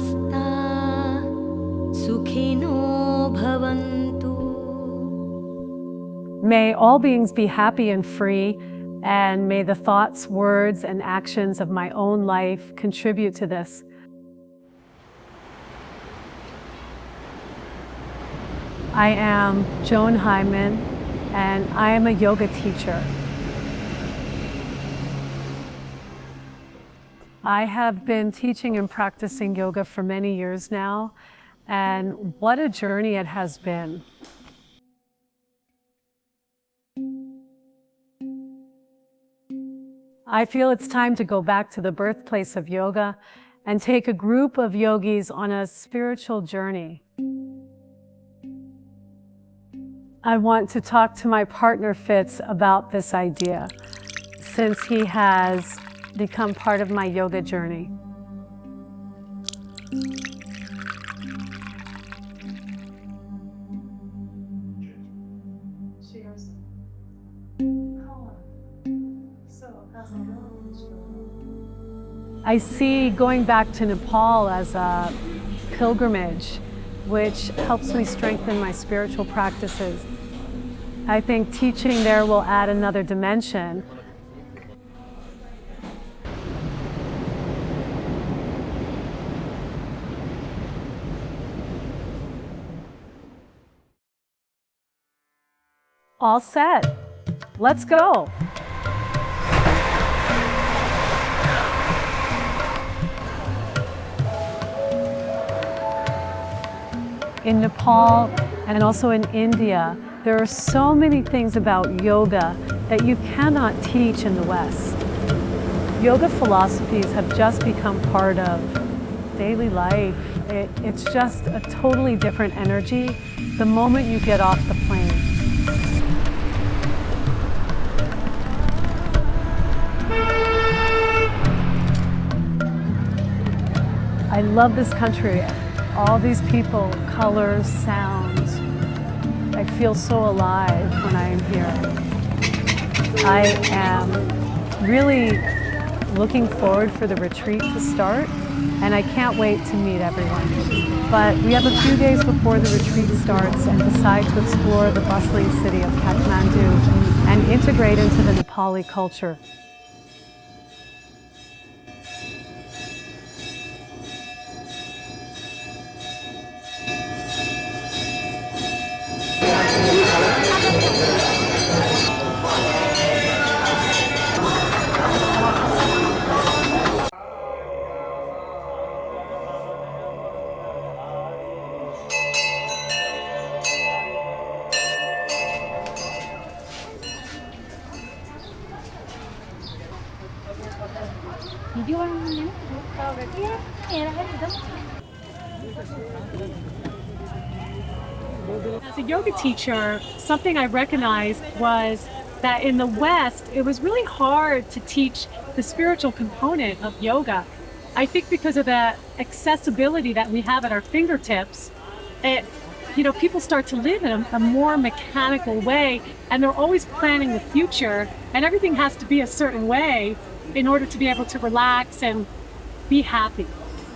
समस्ता सुखिनो भवन्तु. May all beings be happy and free, and may the thoughts, words, and actions of my own life contribute to this. I am Joan Hyman, and I am a yoga teacher. I have been teaching and practicing yoga for many years now, and what a journey it has been. I feel it's time to go back to the birthplace of yoga and take a group of yogis on a spiritual journey. I want to talk to my partner Fitz about this idea, since he has become part of my yoga journey. I see going back to Nepal as a pilgrimage, which helps me strengthen my spiritual practices. I think teaching there will add another dimension. All set. Let's go. In Nepal and also in India, there are so many things about yoga that you cannot teach in the West. Yoga philosophies have just become part of daily life. It's just a totally different energy the moment you get off the plane. I love this country. All these people, colors, sounds. I feel so alive when I am here. I am really looking forward for the retreat to start, and I can't wait to meet everyone. But we have a few days before the retreat starts and decide to explore the bustling city of Kathmandu and integrate into the Nepali culture. As a yoga teacher, something I recognized was that in the West, it was really hard to teach the spiritual component of yoga. I think because of the accessibility that we have at our fingertips, people start to live in a more mechanical way, and they're always planning the future, and everything has to be a certain way in order to be able to relax and be happy.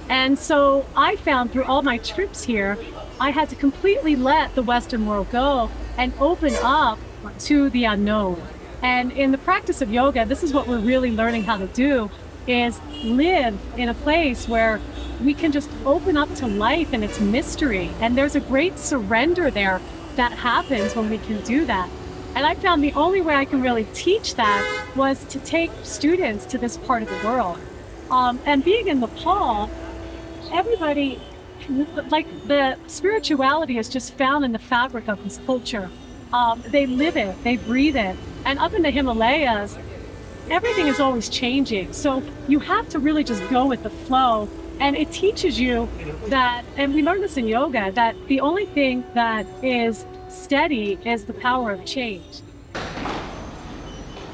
And so I found through all my trips here, I had to completely let the Western world go and open up to the unknown. And in the practice of yoga, this is what we're really learning how to do, is live in a place where we can just open up to life and its mystery. And there's a great surrender there that happens when we can do that. And I found the only way I can really teach that was to take students to this part of the world. And being in Nepal, everybody, like the spirituality is just found in the fabric of this culture. They live it, they breathe it. And up in the Himalayas, everything is always changing. So you have to really just go with the flow. And it teaches you that, and we learn this in yoga, that the only thing that is steady is the power of change.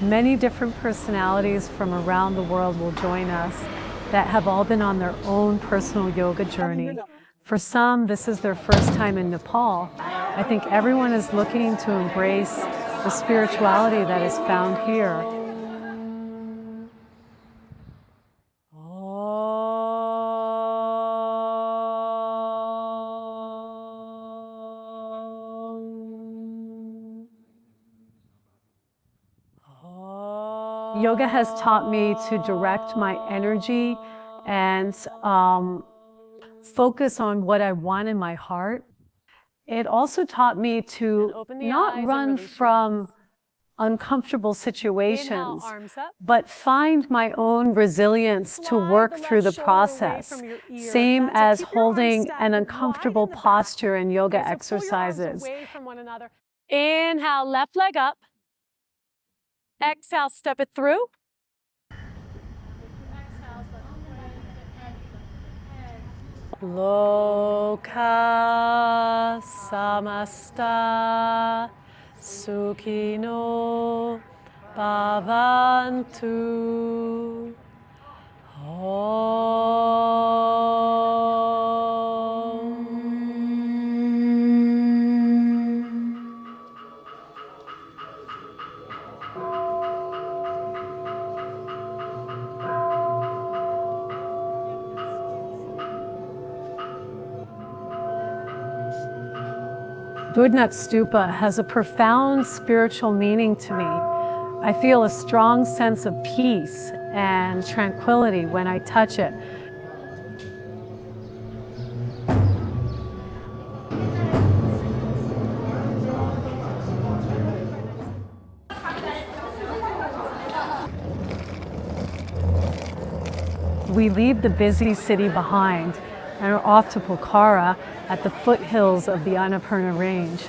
Many different personalities from around the world will join us that have all been on their own personal yoga journey. For some, this is their first time in Nepal. I think everyone is looking to embrace the spirituality that is found here. Yoga has taught me to direct my energy and focus on what I want in my heart. It also taught me to not run from uncomfortable situations, but find my own resilience to work through the process. Same as holding an uncomfortable posture in yoga exercises. Inhale, left leg up. Exhale, step it through. Loka samasta sukhino bhavantu. Budnath Stupa has a profound spiritual meaning to me. I feel a strong sense of peace and tranquility when I touch it. We leave the busy city behind and are off to Pokhara at the foothills of the Annapurna range.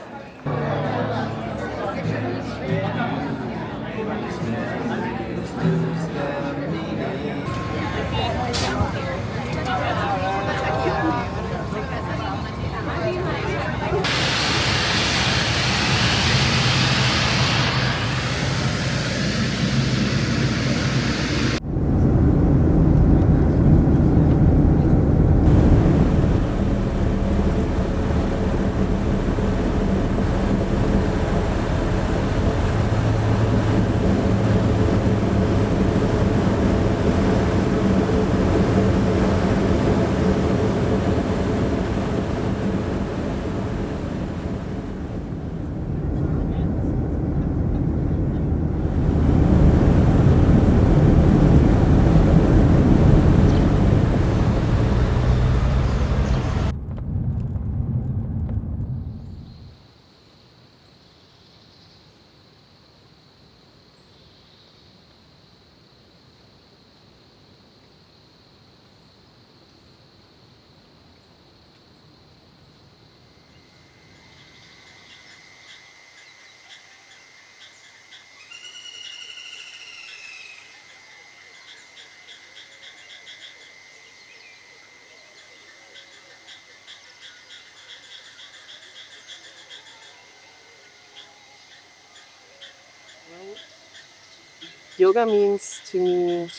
Yoga means to me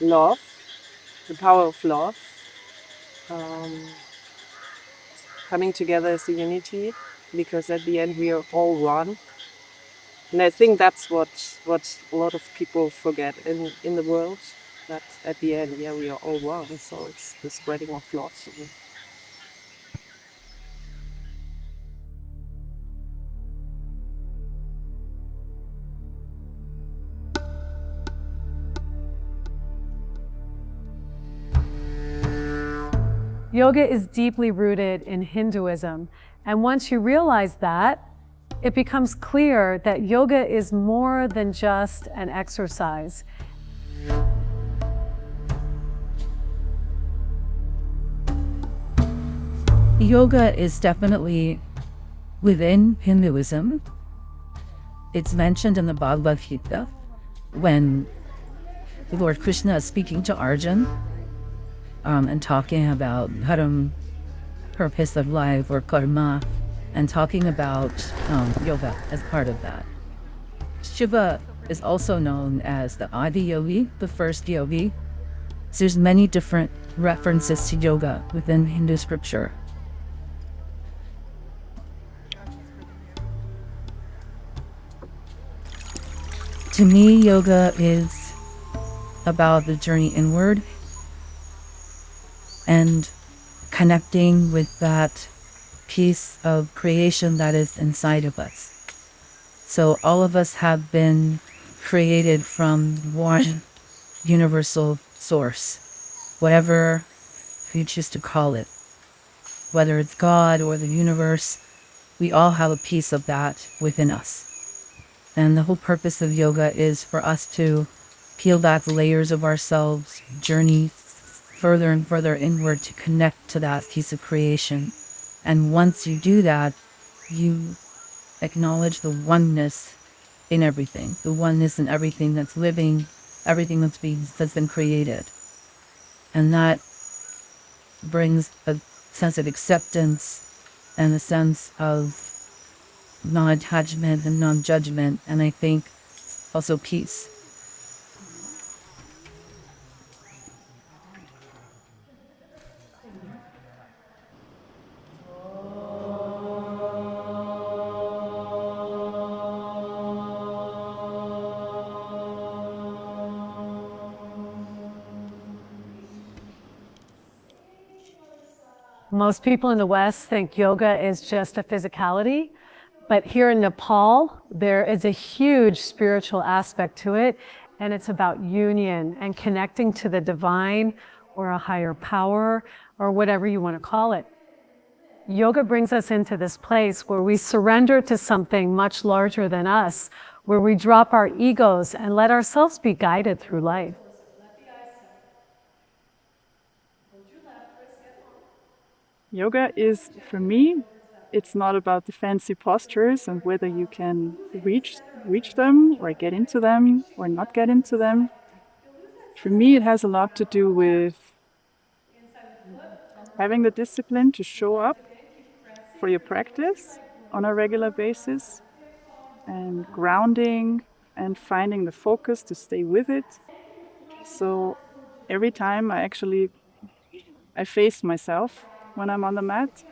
love, the power of love, coming together as a unity, because at the end we are all one. And I think that's what a lot of people forget in the world, that at the end, yeah, we are all one. So it's the spreading of love. Yoga is deeply rooted in Hinduism, and once you realize that, it becomes clear that yoga is more than just an exercise. Yoga is definitely within Hinduism. It's mentioned in the Bhagavad Gita when the Lord Krishna is speaking to Arjuna and talking about dharam, purpose of life, or karma, and talking about yoga as part of that. Shiva is also known as the Adi Yogi, the first yogi. So there's many different references to yoga within Hindu scripture. To me, yoga is about the journey inward and connecting with that piece of creation that is inside of us. So all of us have been created from one universal source, whatever you choose to call it, whether it's God or the universe. We all have a piece of that within us. And the whole purpose of yoga is for us to peel back the layers of ourselves, journey further and further inward to connect to that piece of creation. And once you do that, you acknowledge the oneness in everything, the oneness in everything that's living, everything that's been created. And that brings a sense of acceptance and a sense of non-attachment and non-judgment, and I think also peace. Most people in the West think yoga is just a physicality, but here in Nepal, there is a huge spiritual aspect to it, and it's about union and connecting to the divine or a higher power or whatever you want to call it. Yoga brings us into this place where we surrender to something much larger than us, where we drop our egos and let ourselves be guided through life. Yoga is, for me, it's not about the fancy postures and whether you can reach them or get into them or not get into them. For me, it has a lot to do with having the discipline to show up for your practice on a regular basis and grounding and finding the focus to stay with it. So every time I face myself when I'm on the mat.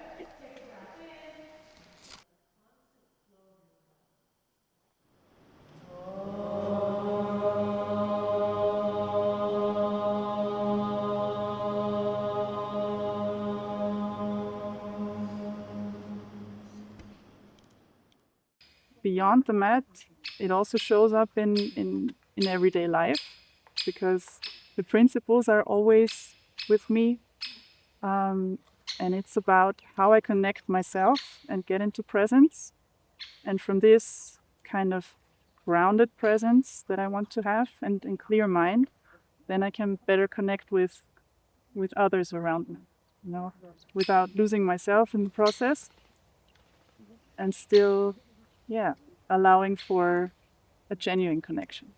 Beyond the mat, it also shows up in everyday life because the principles are always with me. And it's about how I connect myself and get into presence. And from this kind of grounded presence that I want to have and in clear mind, then I can better connect with others around me, without losing myself in the process and still, allowing for a genuine connection.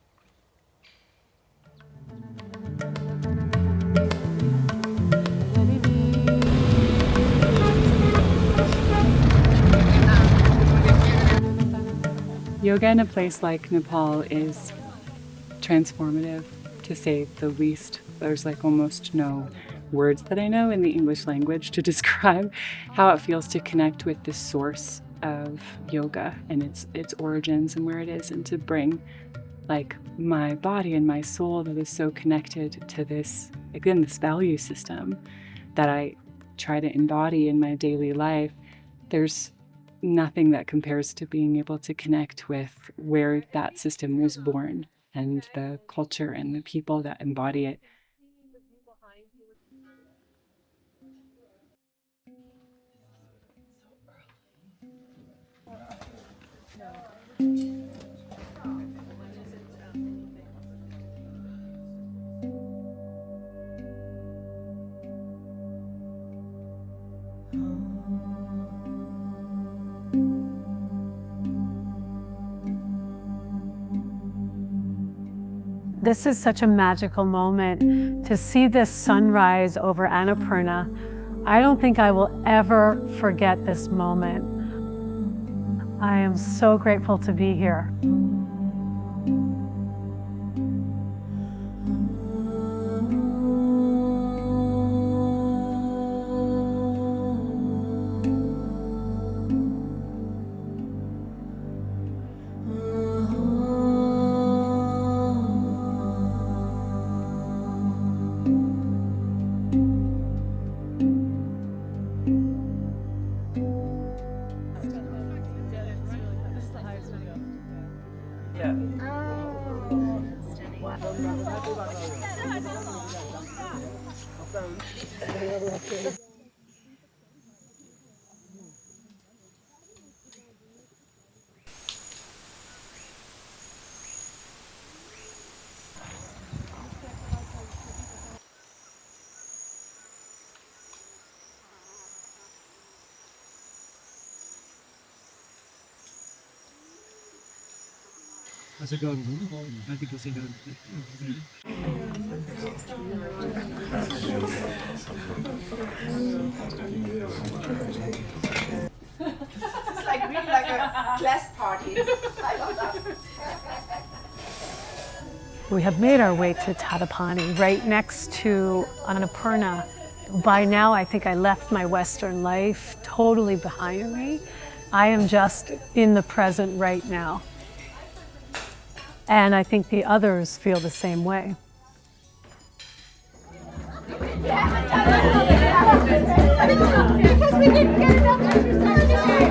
Yoga in a place like Nepal is transformative, to say the least. There's almost no words that I know in the English language to describe how it feels to connect with the source of yoga and its origins and where it is, and to bring my body and my soul that is so connected to this value system that I try to embody in my daily life. There's nothing that compares to being able to connect with where that system was born and the culture and the people that embody it. This is such a magical moment to see this sunrise over Annapurna. I don't think I will ever forget this moment. I am so grateful to be here. It's like really like a class party. I love that. We have made our way to Tadapani, right next to Annapurna. By now, I think I left my Western life totally behind me. I am just in the present right now. And I think the others feel the same way. Because we didn't get enough exercise today.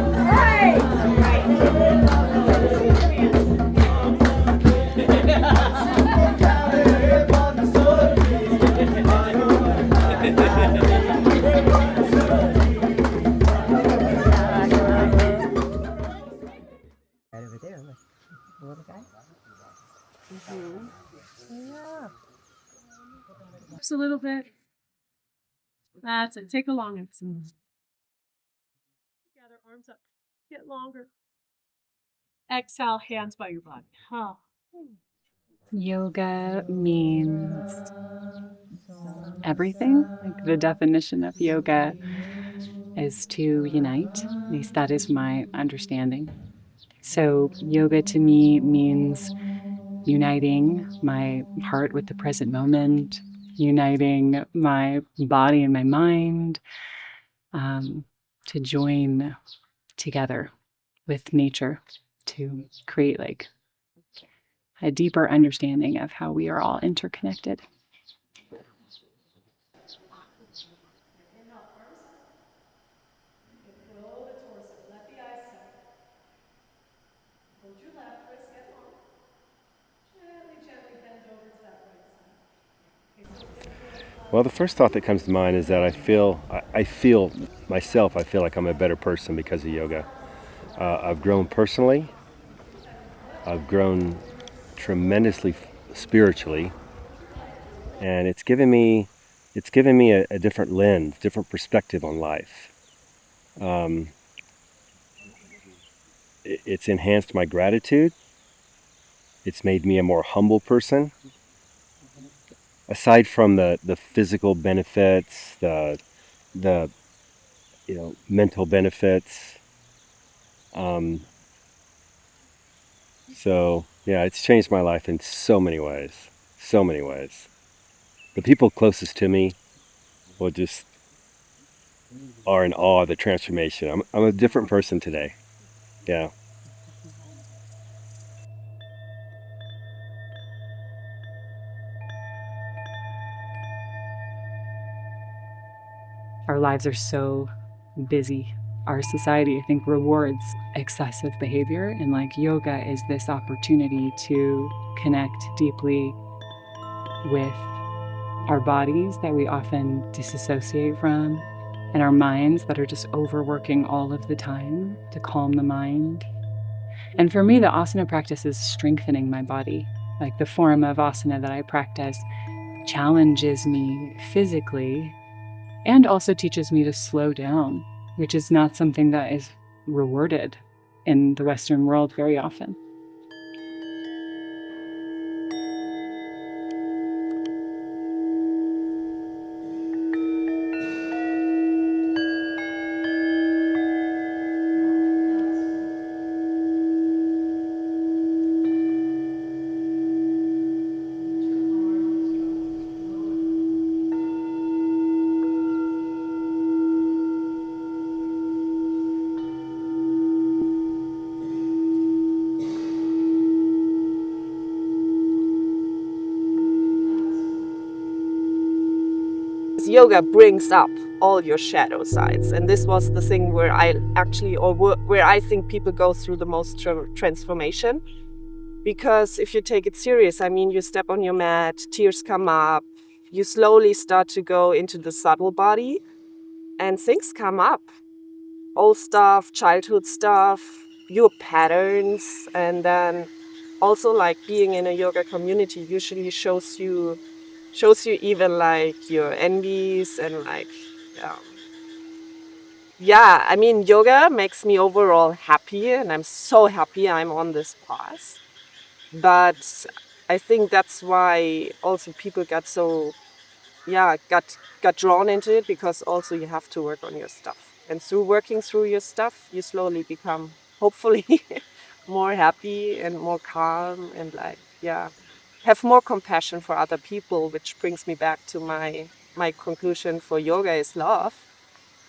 Just a little bit. That's it. Take a long exhale. Together, arms up. Get longer. Exhale, hands by your body. Oh. Yoga means everything. Like the definition of yoga is to unite. At least that is my understanding. So yoga to me means uniting my heart with the present moment, uniting my body and my mind, to join together with nature to create like a deeper understanding of how we are all interconnected. Well, the first thought that comes to mind is that I feel myself, I feel like I'm a better person because of yoga. I've grown personally. I've grown tremendously spiritually. And it's given me a different lens, different perspective on life. It's enhanced my gratitude. It's made me a more humble person. Aside from the physical benefits, the mental benefits. So yeah, it's changed my life in so many ways. So many ways. The people closest to me will just are in awe of the transformation. I'm a different person today. Yeah. Our lives are so busy. Our society, I think, rewards excessive behavior, and like yoga is this opportunity to connect deeply with our bodies that we often disassociate from, and our minds that are just overworking all of the time, to calm the mind. And for me, the asana practice is strengthening my body. Like the form of asana that I practice challenges me physically and also teaches me to slow down, which is not something that is rewarded in the Western world very often. Yoga brings up all your shadow sides, and this was the thing where where I think people go through the most transformation. Because if you take it serious, I mean, you step on your mat, tears come up, you slowly start to go into the subtle body, and things come up. Old stuff, childhood stuff, your patterns, and then also like being in a yoga community usually shows you even like your envies and like yeah, I mean, yoga makes me overall happy, and I'm so happy I'm on this path. But I think that's why also people got so, yeah, got drawn into it, because also you have to work on your stuff. And through working through your stuff, you slowly become, hopefully, more happy and more calm and like, yeah, have more compassion for other people, which brings me back to my conclusion for yoga is love.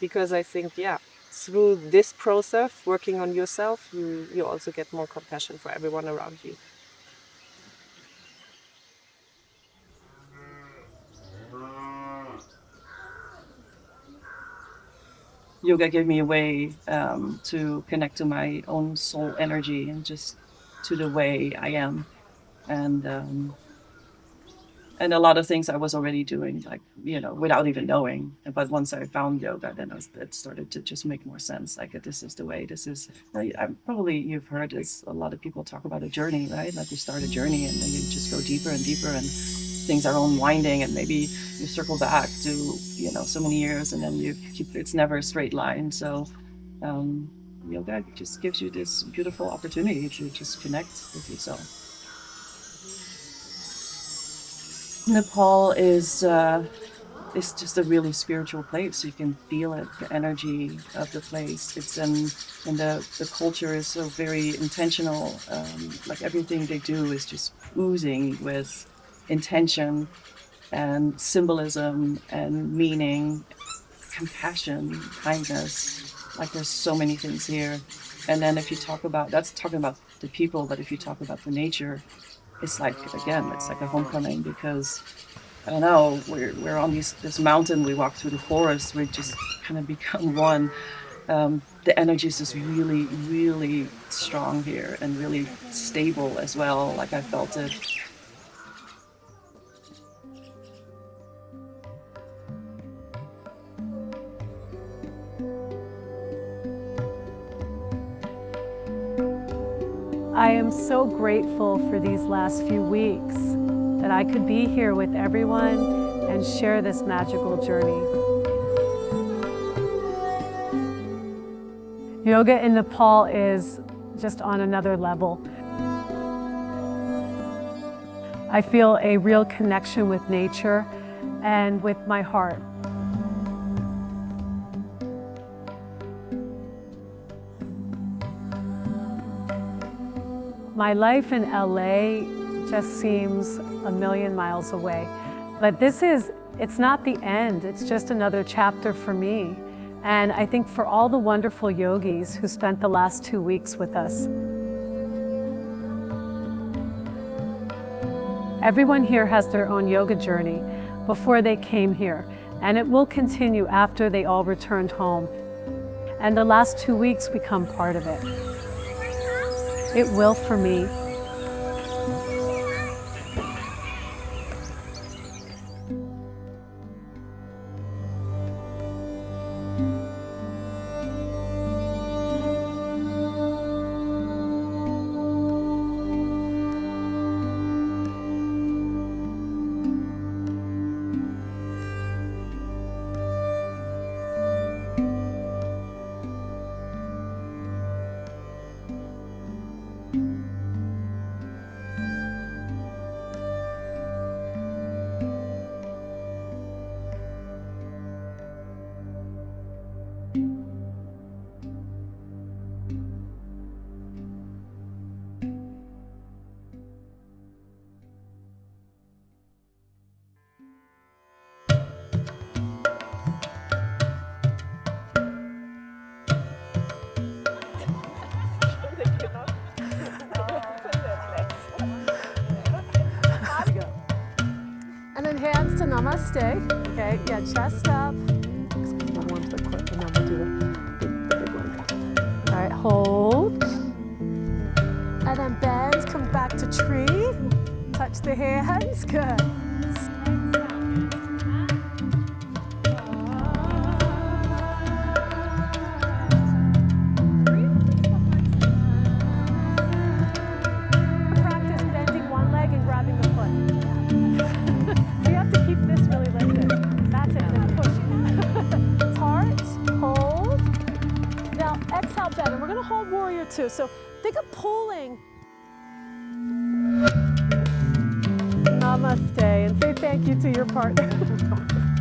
Because I think, yeah, through this process, working on yourself, you also get more compassion for everyone around you. Yoga gave me a way to connect to my own soul energy and just to the way I am. And a lot of things I was already doing, like, without even knowing. But once I found yoga, then it started to just make more sense. Like, this is the way, probably you've heard this, a lot of people talk about a journey, right? Like you start a journey and then you just go deeper and deeper and things are unwinding, and maybe you circle back to, so many years, and then it's never a straight line. So yoga just gives you this beautiful opportunity to just connect with yourself. Nepal is just a really spiritual place. You can feel it, the energy of the place. And the culture is so very intentional. Like everything they do is just oozing with intention and symbolism and meaning, compassion, kindness. Like there's so many things here. And then if you that's talking about the people, but if you talk about the nature, it's like, again, it's like a homecoming, because I don't know, we're on this mountain, we walk through the forest, we just kind of become one. The energy is just really, really strong here and really stable as well. Like I felt it. I am so grateful for these last few weeks that I could be here with everyone and share this magical journey. Yoga in Nepal is just on another level. I feel a real connection with nature and with my heart. My life in LA just seems a million miles away. But it's not the end, it's just another chapter for me. And I think for all the wonderful yogis who spent the last 2 weeks with us. Everyone here has their own yoga journey before they came here, and it will continue after they all returned home. And the last 2 weeks become part of it. It will for me. And then hands to namaste. Okay, yeah, chest up. Warms the core, and then we'll do the big one. All right, hold. And then bend, come back to tree. Touch the hands, good. love that. And we're gonna hold warrior two. So think of pulling. Namaste, and say thank you to your partner.